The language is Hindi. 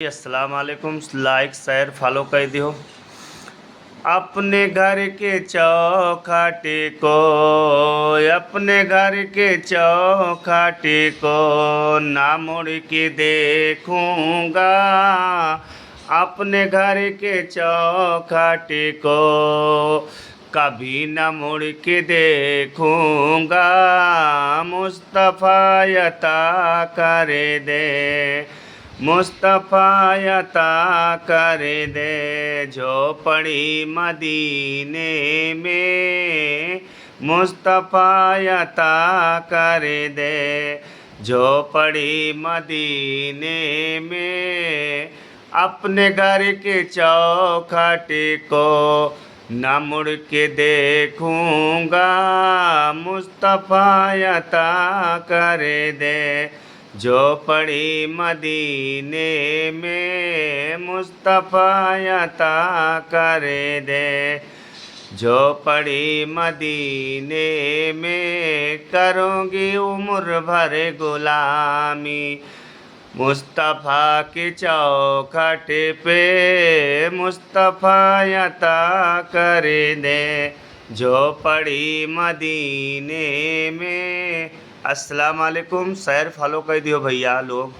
अस्सलाम वालेकुम। लाइक शेयर फॉलो कर दियो। अपने घर के चौखाटे को, अपने घर के चौखाटे को ना मुड़ के देखूंगा। अपने घर के चौखाटे को कभी न मुड़ के देखूंगा। मुस्तफ़ा अता करे दे, मुस्तफ़ा अता करे दे झोपड़ी मदीने में। मुस्तफ़ा अता करे दे झोपड़ी मदीने में। अपने घर के चौखटे को न मुड़ के देखूंगा। मुस्तफ़ा अता करे दे झोपड़ी मदीने में। मुस्तफ़ा अता करे दे झोपड़ी मदीने में। करूँगी उम्र भर गुलामी मुस्तफ़ा के चौखटे पे। मुस्तफ़ा अता करे दे झोपड़ी मदीने में। अस्सलाम वालेकुम। शेयर फॉलो कर दियो भैया लोग।